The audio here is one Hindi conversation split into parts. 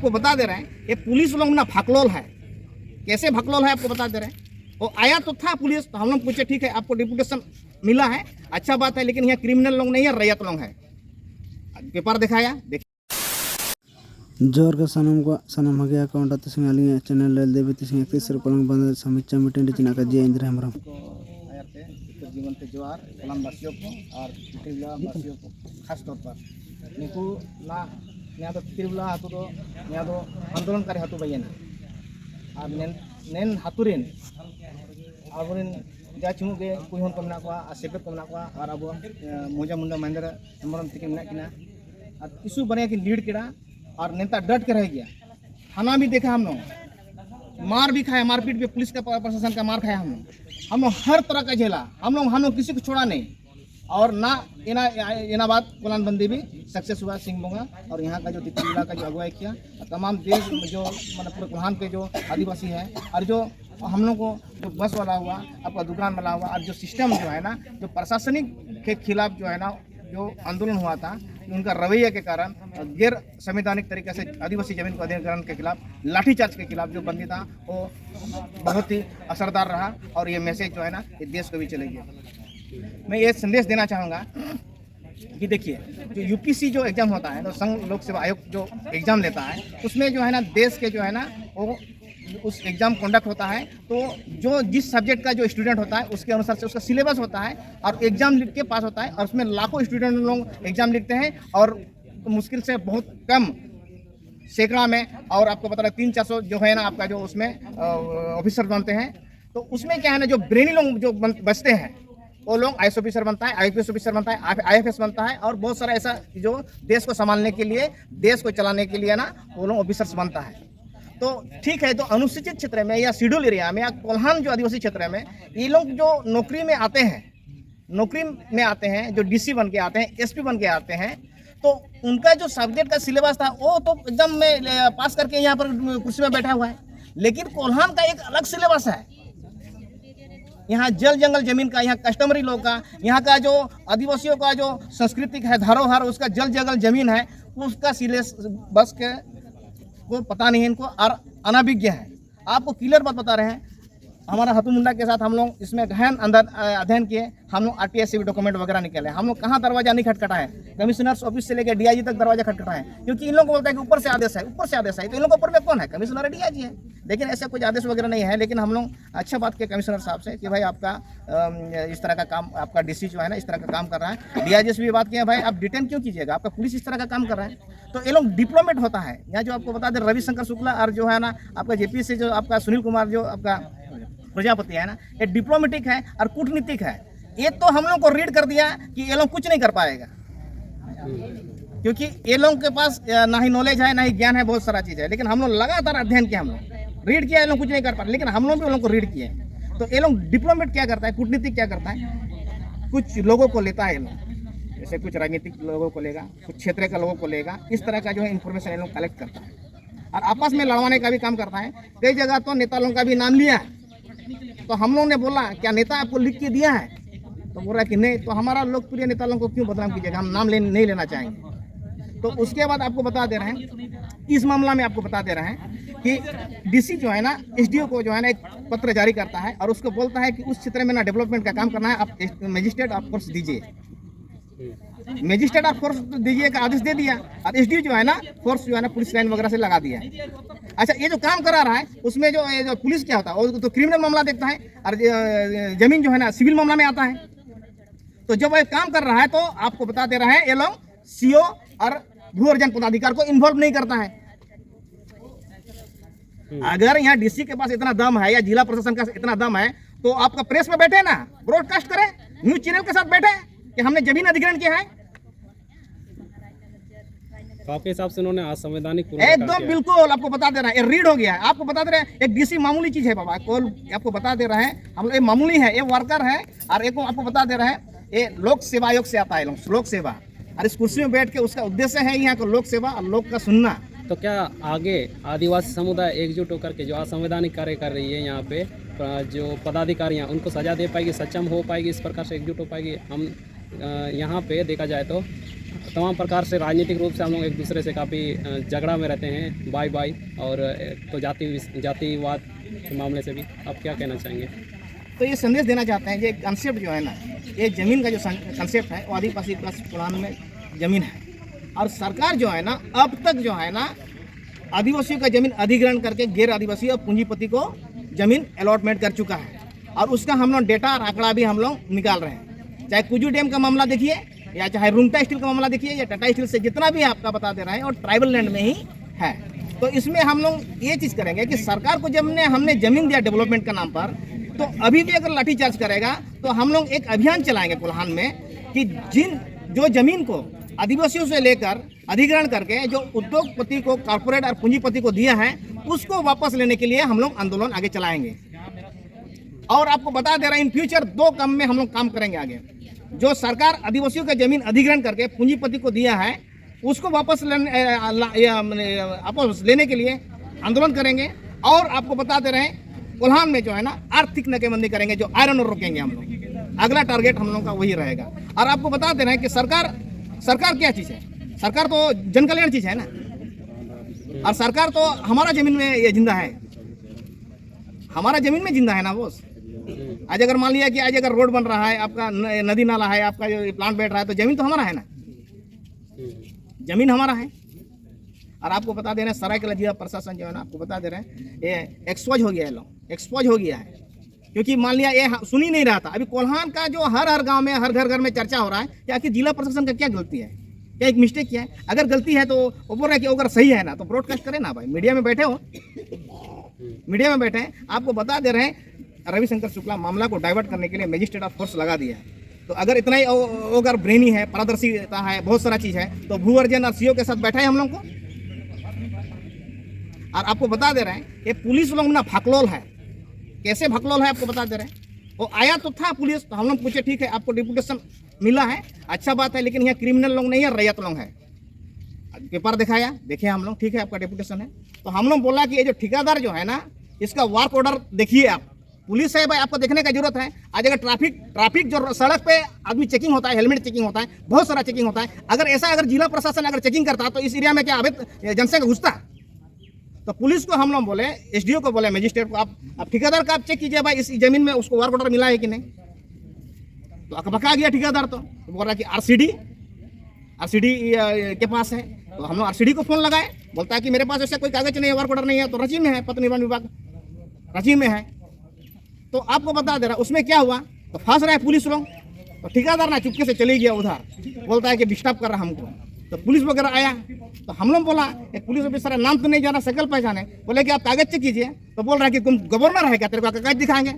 आपको बता दे रहे हैं, ये पुलिस लोग ना भकलोल है। कैसे भकलोल है आपको बता दे रहे हैं। वो आया तो था पुलिस, तो हम लोग पूछे ठीक है आपको डिपुटेशन मिला है, अच्छा बात है, लेकिन यहाँ क्रिमिनल लोग नहीं है, रैयत लोग है। पेपर दिखाया, जोर का सनम हगे अकाउंट तिसिंग अलिंग चैनल लेल देबे तिसिंग 31 कोलंग बंद समीक्षा मीटिंग चिना का जे इंद्र हेमरम जीवन के जोहार कोलम वासियों को और तिरुला वासियों को खास तौर पर निकू ना यहाँ तो तिरुला हाथों तो यहाँ तो आंदोलनकारी हाथों बयना और नेन हाथुरिन आबुरिन जा चुमुक के कुछ को मना को सेपेट को मना को और अब मोजा मुंडा महेंद्र हेमरम तक मना किना और इशू बने की लीड किड़ा और नेता डट के रह गया। थाना भी देखा हम लोग, मार भी खाया, मारपीट पे पुलिस का प्रशासन का मार खाया हम लोग हर तरह का झेला हम लोग किसी को छोड़ा नहीं। और ना इनाबाद कुलानबंदी भी सक्सेस हुआ सिंह बोंगा और यहाँ का जो तितली का जो अगुवाई किया, तमाम देश जो मतलब पूरे कुल्हान के जो आदिवासी है और जो हम लोग को जो बस वाला हुआ, आपका दुकान वाला हुआ और जो सिस्टम जो है ना, जो प्रशासनिक के खिलाफ जो है ना जो आंदोलन हुआ था, उनका रवैया के कारण गैर संवैधानिक तरीके से आदिवासी जमीन को अधिग्रहण के खिलाफ, लाठीचार्ज के खिलाफ जो बंदी था वो बहुत ही असरदार रहा और ये मैसेज जो है ना ये देश को भी चले गया। मैं ये संदेश देना चाहूँगा कि देखिए जो यूपीसी जो एग्ज़ाम होता है, तो संघ लोक सेवा आयोग जो एग्ज़ाम लेता है, उसमें जो है ना देश के जो है ना वो उस एग्ज़ाम कंडक्ट होता है, तो जो जिस सब्जेक्ट का जो स्टूडेंट होता है उसके अनुसार से उसका सिलेबस होता है और एग्ज़ाम लिख के पास होता है और उसमें लाखों स्टूडेंट लोग एग्ज़ाम लिखते हैं और मुश्किल से बहुत कम सैकड़ा में और आपको पता है 300-400 जो है ना आपका जो उसमें ऑफिसर बनते हैं। तो उसमें क्या है ना जो ब्रेनी लोग जो बचते हैं वो लोग आईएएस ऑफिसर बनता है, आईपीएस ऑफिसर बनता है, आईएफएस बनता है और बहुत सारा ऐसा जो देश को संभालने के लिए, देश को चलाने के लिए ना वो लोग ऑफिसर्स बनता है। तो ठीक है, तो अनुसूचित क्षेत्र में या शेड्यूल एरिया में या कोल्हान जो आदिवासी क्षेत्र में ये लोग जो नौकरी में आते हैं, जो डीसी बन के आते हैं, एसपी बन के आते हैं, तो उनका जो सब्जेक्ट का सिलेबस था वो तो एग्जाम में पास करके यहाँ पर कुर्सी में बैठा हुआ है। लेकिन कोल्हान का एक अलग सिलेबस है। यहाँ जल जंगल जमीन का, यहाँ कस्टमरी लोग का, यहाँ का जो आदिवासियों का जो सांस्कृतिक है धरोहर, उसका जल जंगल जमीन है, उसका सिलेबस के को पता नहीं है इनको और अनाभिज्ञ है। आपको क्लियर बात बता रहे हैं। हमारा हतू मुंडा के साथ हम लोग इसमें गहन अंदर अध्ययन किए, हम लोग आरटीआई से भी डॉक्यूमेंट वगैरह निकाले, हम लोग कहाँ दरवाजा नहीं खटखटाए, कमिश्नर्स ऑफिस से लेकर डीआईजी तक दरवाजा खटखटाए, क्योंकि इन लोगों को बोलता है कि ऊपर से आदेश है, ऊपर से आदेश है। तो इन लोगों के ऊपर में कौन है? कमिश्नर डीआईजी है। लेकिन ऐसा कुछ आदेश वगैरह नहीं है। लेकिन हम लोग अच्छा बात किया कमिश्नर साहब से कि भाई आपका इस तरह का काम, आपका डीसी जो है ना इस तरह का काम कर रहा है। डीआईजी से भी बात किया भाई आप डिटेन क्यों कीजिएगा, आपका पुलिस इस तरह का काम कर रहा है। तो ये लोग डिप्लोमेट होता है। यहाँ जो आपको बता दें रविशंकर शुक्ला और जो है ना आपका जेपी से जो आपका सुनील कुमार जो आपका प्रजापति है ना, ये डिप्लोमेटिक है और कूटनीतिक है। ये तो हम लोग को रीड कर दिया कि ये लोग कुछ नहीं कर पाएगा, क्योंकि ये लोगों के पास ना ही नॉलेज है ना ही ज्ञान है, बहुत सारा चीज़ है। लेकिन हम लोग लगातार अध्ययन किया, हम लोग रीड किया, ये लोग कुछ नहीं कर पा रहे। लेकिन हम लोग भी उन लोगों को रीड किए। तो ये लोग डिप्लोमेट क्या करता है, कूटनीतिक क्या करता है, कुछ लोगों को लेता है ये लोग, जैसे कुछ राजनीतिक लोगों को लेगा, कुछ क्षेत्र के लोगों को लेगा, इस तरह का जो है इन्फॉर्मेशन ये लोग कलेक्ट करता है और आपस में लड़वाने का भी काम करता है। कई जगह तो नेता लोगों का भी नाम लिया है। तो हम लोग ने बोला क्या नेता आपको लिख के दिया है, तो बोल रहा कि नहीं। तो हमारा लोकप्रिय नेता लोगों को क्यों बदनाम कीजिएगा, हम नाम नहीं लेना चाहेंगे। तो उसके बाद आपको बता दे रहे हैं, इस मामला में आपको बता दे रहे हैं कि डीसी जो है ना एसडीओ को जो है ना एक पत्र जारी करता है और उसको बोलता है कि उस क्षेत्र में ना डेवलपमेंट का काम करना है, आप मजिस्ट्रेट ऑफ फोर्स दीजिए। मजिस्ट्रेट ऑफ फोर्स दीजिए का आदेश दे दिया और एसडीओ जो है ना फोर्स जो है ना पुलिस लाइन वगैरह से लगा दिया। अच्छा, ये जो काम करा रहा है उसमें जो पुलिस क्या होता है, वो तो क्रिमिनल मामला देखता है और जमीन जो है ना सिविल मामला में आता है। तो जब ये काम कर रहा है तो आपको बता दे रहे हैं ये लोग सीओ और भू अर्जन पदाधिकारी को इन्वॉल्व नहीं करता है। अगर यहाँ डीसी के पास इतना दम है या जिला प्रशासन का इतना दम है तो आपका प्रेस में बैठे ना, ब्रॉडकास्ट करें, न्यूज चैनल के साथ बैठे कि हमने जमीन अधिग्रहण किया है। तो आपके हिसाब से उन्होंने असंवैधानिक एकदम बिल्कुल आपको बता दे रहा है, ये रीड हो गया है। आपको बता दे रहे हैं एक डीसी मामूली चीज है बाबा, कॉल आपको बता दे रहे हैं हम लोग, ये मामूली है, ये वर्कर है। और एक आपको बता दे रहे हैं ये लोक सेवा आयोग से आता है, लोक सेवा, और इस कुर्सी में बैठ के उसका उद्देश्य है यहाँ को लोक सेवा और लोक का सुनना। तो क्या आगे आदिवासी समुदाय एकजुट होकर के जो असंवैधानिक कार्य कर रही है यहाँ पे जो पदाधिकारी हैं उनको सजा दे पाएगी, सक्षम हो पाएगी, इस प्रकार से एकजुट हो पाएगी? हम यहाँ पे देखा जाए तो तमाम प्रकार से राजनीतिक रूप से हम लोग एक दूसरे से काफ़ी झगड़ा में रहते हैं, बाई बाई, और तो जातिवाद के मामले से भी आप क्या कहना चाहेंगे? तो ये संदेश देना चाहते हैं, ये कंसेप्ट जो है ना, ये ज़मीन का जो कंसेप्ट है वो आदिवासी प्लस कुलान में ज़मीन है, और सरकार जो है ना अब तक जो है ना आदिवासियों का ज़मीन अधिग्रहण करके गैर आदिवासी और पूंजीपति को ज़मीन अलॉटमेंट कर चुका है, और उसका हम लोग डेटा और आंकड़ा भी हम लोग निकाल रहे हैं। चाहे कुजू डैम का मामला देखिए, या चाहे रुंगटा स्टील का मामला देखिए, या टाटा स्टील से जितना भी आपका बता दे रहे हैं, और ट्राइबल लैंड में ही है। तो इसमें हम लोग ये चीज़ करेंगे कि सरकार को जब हमने ज़मीन दिया डेवलपमेंट का नाम पर, तो अभी भी अगर लाठीचार्ज करेगा तो हम लोग एक अभियान चलाएंगे कोल्हान में कि जो ज़मीन को आदिवासियों से लेकर अधिग्रहण करके जो उद्योगपति को, कॉर्पोरेट और पूंजीपति को दिया है, उसको वापस लेने के लिए हम लोग आंदोलन आगे चलाएंगे। और आपको बता दे रहे हैं इन फ्यूचर 2 काम में हम लोग काम करेंगे आगे। जो सरकार आदिवासियों का ज़मीन अधिग्रहण करके पूंजीपति को दिया है, उसको वापस लेने के लिए आंदोलन करेंगे। और आपको बता दे रहे हैं कोल्हान में जो है ना आर्थिक नाकेबंदी करेंगे, जो आयरन और रोकेंगे हम लोग। अगला टारगेट हम लोगों का वही रहेगा। और आपको बता दे रहे हैं कि सरकार क्या चीज़ है? सरकार तो जन कल्याण चीज़ है ना, और सरकार तो हमारा ज़मीन में ये जिंदा है, हमारा ज़मीन में जिंदा है ना बोस। आज अगर मान लिया कि आज अगर रोड बन रहा है, आपका नदी नाला है, आपका जो प्लांट बैठ रहा है, तो ज़मीन तो हमारा है ना, ज़मीन हमारा है। और आपको बता दे रहे हैं सरायकेला जिला प्रशासन जो है ना, आपको बता दे रहे हैं ये एक्सपोज हो गया है, एक्सपोज हो गया है, क्योंकि मान लिया ये सुन ही नहीं रहा था। अभी कोल्हान का जो हर गांव में, हर घर में चर्चा हो रहा है कि आखिर जिला प्रशासन का क्या गलती है, क्या एक मिस्टेक किया है। अगर गलती है तो वो बोल रहा है कि अगर सही है ना तो ब्रॉडकास्ट करें ना भाई, मीडिया में बैठे हो, मीडिया में बैठे हैं। आपको बता दे रहे हैं रविशंकर शुक्ला मामला को डाइवर्ट करने के लिए मजिस्ट्रेट ऑफ फोर्स लगा दिया है। तो अगर इतना ही अगर ब्रेनी है, पारदर्शिता है, बहुत सारा चीज़ है, तो भू अर्जन और सीओ के साथ बैठा है हम लोग को। और आपको बता दे रहे हैं ये पुलिस लोग ना भकलोल है। कैसे भकलोल है आपको बता दे रहे हैं। वो आया तो था पुलिस, तो हम लोग पूछे ठीक है आपको डिपुटेशन मिला है, अच्छा बात है, लेकिन यहाँ क्रिमिनल लोग नहीं है, रैयत लोग है। पेपर दिखाया, देखे हम लोग, ठीक है आपका डिपुटेशन है। तो हम लोग बोला कि ये जो ठेकेदार जो है ना, इसका वर्क ऑर्डर देखिए आप। पुलिस है भाई, आपको देखने का जरूरत है। आज अगर ट्रैफिक जो सड़क पे आदमी चेकिंग होता है, हेलमेट चेकिंग होता है, बहुत सारा चेकिंग होता है। अगर जिला प्रशासन अगर चेकिंग करता तो इस एरिया में क्या अवैध जनसंख्या घुसता? तो पुलिस को हम लोग बोले, एसडीओ को बोले, मजिस्ट्रेट को, आप ठेकेदार का आप चेक कीजिए भाई, इस जमीन में उसको वर्क ऑर्डर मिला है कि नहीं। तो अकबका गया ठेकेदार, तो बोल रहा कि आरसीडी के पास है। तो हम लोग आरसीडी को फोन लगाए, बोलता है कि मेरे पास ऐसा कोई कागज नहीं है, वर्क ऑर्डर नहीं है। तो रांची में है, पथ निर्माण विभाग रांची में है। तो आपको बता दे रहा उसमें क्या हुआ, तो फंस रहे पुलिस लोग। तो ठेकेदार ना चुपके से चले गया उधर, बोलता है कि डिस्टर्ब कर रहा हमको। तो पुलिस वगैरह आया, तो हम लोग बोला एक पुलिस ऑफिसर नाम तो नहीं जाना, शकल पहचाने, बोले कि आप कागज चेक कीजिए। तो बोल रहा है कि तुम गवर्नर है क्या, तेरे को कागज दिखाएंगे,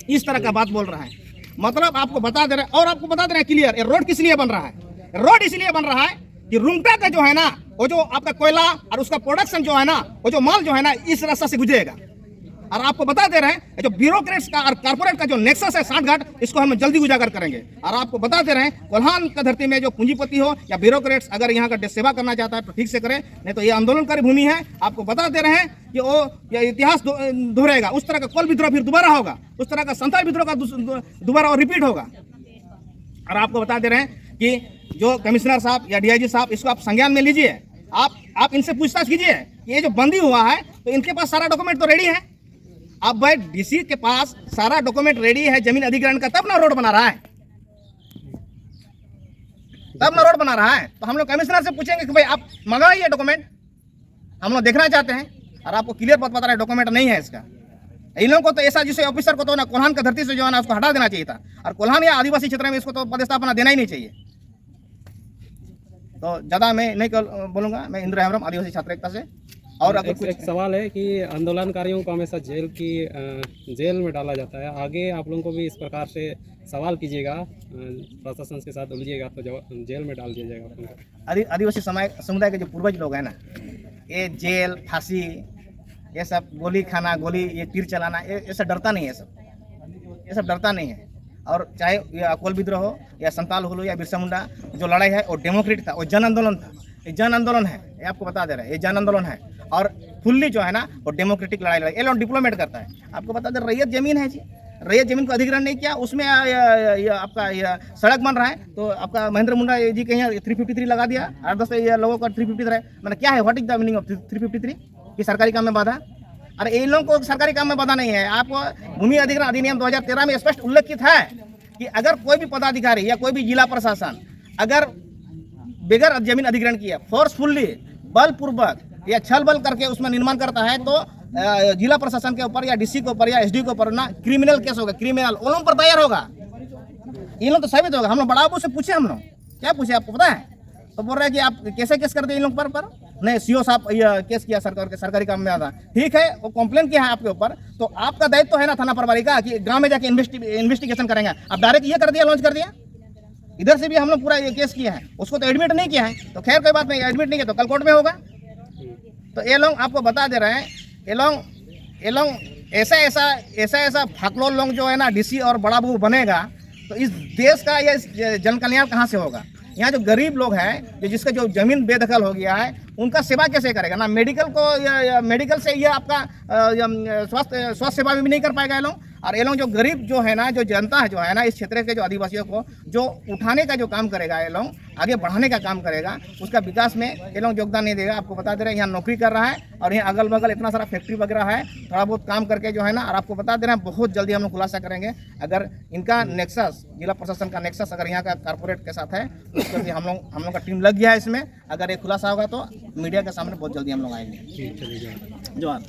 इस तरह का बात बोल रहा है। मतलब आपको बता दे रहे, और आपको बता दे रहे क्लियर, ये रोड किस लिए बन रहा है। रोड इसलिए बन रहा है कि रुंगटा का जो है ना, वो जो आपका कोयला और उसका प्रोडक्शन जो है ना, वो जो माल जो है ना, इस रास्ते से गुजरेगा। और आपको बता दे रहे हैं जो ब्यूरोक्रेट्स का और कॉर्पोरेट का जो नेक्सस है सांठगांठ, इसको हम जल्दी उजागर करेंगे। और आपको बता दे रहे हैं कोल्हान का धरती में जो पूंजीपति हो या ब्यूरोक्रेट्स अगर यहाँ का सेवा करना चाहता है तो ठीक से करे, नहीं तो ये आंदोलनकारी भूमि है। आपको बता दे रहे हैं कि वो इतिहास दोहराएगा, उस तरह का कोल विद्रोह फिर दोबारा होगा, उस तरह का संथाल विद्रोह का दोबारा और रिपीट होगा। और आपको बता दे रहे हैं कि जो कमिश्नर साहब या डीआईजी साहब, इसको आप संज्ञान में लीजिए। आप इनसे पूछताछ कीजिए कि ये जो बंदी हुआ है, तो इनके पास सारा डॉक्यूमेंट तो रेडी है। अब भाई डीसी के पास सारा डॉक्यूमेंट रेडी है जमीन अधिग्रहण का, तब ना रोड बना रहा है, तब ना रोड बना रहा है। तो हम लोग कमिश्नर से पूछेंगे कि भाई आप मंगाइए डॉक्यूमेंट, हम लोग देखना चाहते हैं। और आपको क्लियर पता रहा है डॉक्यूमेंट नहीं है इसका। इन लोगों को तो ऐसा जिसे ऑफिसर को तो ना कोल्हान का धरती से जो है ना उसको हटा देना चाहिए था, और कोल्हान या आदिवासी क्षेत्र में इसको तो पदस्थापना देना ही नहीं चाहिए। तो ज़्यादा मैं नहीं बोलूँगा। मैं इंद्र हेम्ब्रम, आदिवासी छात्र एकता से। और अगर एक सवाल है कि आंदोलनकारियों को हमेशा जेल में डाला जाता है, आगे आप लोगों को भी इस प्रकार से सवाल कीजिएगा, प्रशासन के साथ उलझिएगा तो जेल में डाल दिया जाएगा। आदिवासी समुदाय के जो पूर्वज लोग हैं ना, ये जेल, फांसी, ये सब गोली खाना, ये तीर चलाना, ये सब डरता नहीं है, ये सब डरता नहीं है। और चाहे ये कोल विद्रोह हो या संताल हुल या बिरसा मुंडा, जो लड़ाई है वो डेमोक्रेटिक था, वो जन आंदोलन था। ये जन आंदोलन है, ये आपको बता दे रहे हैं, ये जन आंदोलन है। और फुल्ली जो है ना वो डेमोक्रेटिक लड़ाई ये लोग डिप्लोमेट करता है। आपको बता दे रैयत जमीन है जी, रैयत जमीन को अधिग्रहण नहीं किया, उसमें ये आपका ये सड़क बन रहा है तो आपका महेंद्र मुंडा जी के यहाँ 353 लगा दिया, 8-10 ये लोगों का 353 है। मैंने क्या है, what is the meaning of 353 कि सरकारी काम में बाधा? अरे इन लोगों को सरकारी काम में बाधा नहीं है। आपको भूमि अधिग्रहण अधिनियम 2013 में स्पष्ट उल्लेखित है कि अगर कोई भी पदाधिकारी या कोई भी जिला प्रशासन अगर बगैर जमीन अधिग्रहण किया, फोर्सफुल्ली बलपूर्वक या छल बल करके उसमें निर्माण करता है तो जिला प्रशासन के ऊपर या डीसी के ऊपर या एसडी के ऊपर ना क्रिमिनल केस होगा, क्रिमिनल उन लोगों पर तैयार होगा। इन लोग तो साबित होगा। हम लोग बड़ा बाबू से पूछे, हम लोग क्या पूछे आपको पता है? तो बोल रहे हैं कि आप कैसे केस कर दिए इन लोग पर नहीं, सीओ साहब ये केस किया सरकार के सरकारी काम में आता। ठीक है, वो कंप्लेन किया है आपके ऊपर, तो आपका दायित्व तो है ना थाना प्रभारी का कि गांव में जाके इन्वेस्टिगेशन करेंगे। आप डायरेक्ट ये कर दिया, लॉन्च कर दिया। इधर से भी हम लोग पूरा ये केस किया है, उसको तो एडमिट नहीं किया है, तो खैर कोई बात नहीं, एडमिट नहीं किया तो कल कोर्ट में होगा। तो ये लोग आपको बता दे रहे हैं, ये लोग ऐसा फाकलोल लोग जो है ना डीसी और बड़ा बाबू बनेगा तो इस देश का या इस जन कल्याण कहाँ से होगा? यहाँ जो गरीब लोग हैं, जो जिसका जो जमीन बेदखल हो गया है, उनका सेवा कैसे करेगा ना? मेडिकल को या मेडिकल से ये आपका स्वास्थ्य सेवा भी नहीं कर पाएगा ये लोग। और ये लोग जो गरीब जो है ना, जो जनता है जो है ना, इस क्षेत्र के जो आदिवासियों को जो उठाने का जो काम करेगा, ये लोग आगे बढ़ाने का काम करेगा, उसका विकास में ये लोग योगदान नहीं देगा। आपको बता दे रहे हैं, यहाँ नौकरी कर रहा है और यहाँ अगल बगल इतना सारा फैक्ट्री वगैरह है, थोड़ा बहुत काम करके जो है ना। और आपको बता दे रहे हैं, बहुत जल्दी हम लोग खुलासा करेंगे। अगर इनका नेक्सस, जिला प्रशासन का नेक्सस अगर यहाँ का कारपोरेट के साथ है, उसके लिए हम लोग का टीम लग गया है इसमें। अगर ये खुलासा होगा तो मीडिया के सामने बहुत जल्दी हम लोग आएंगे। जी, चलिए। जवाब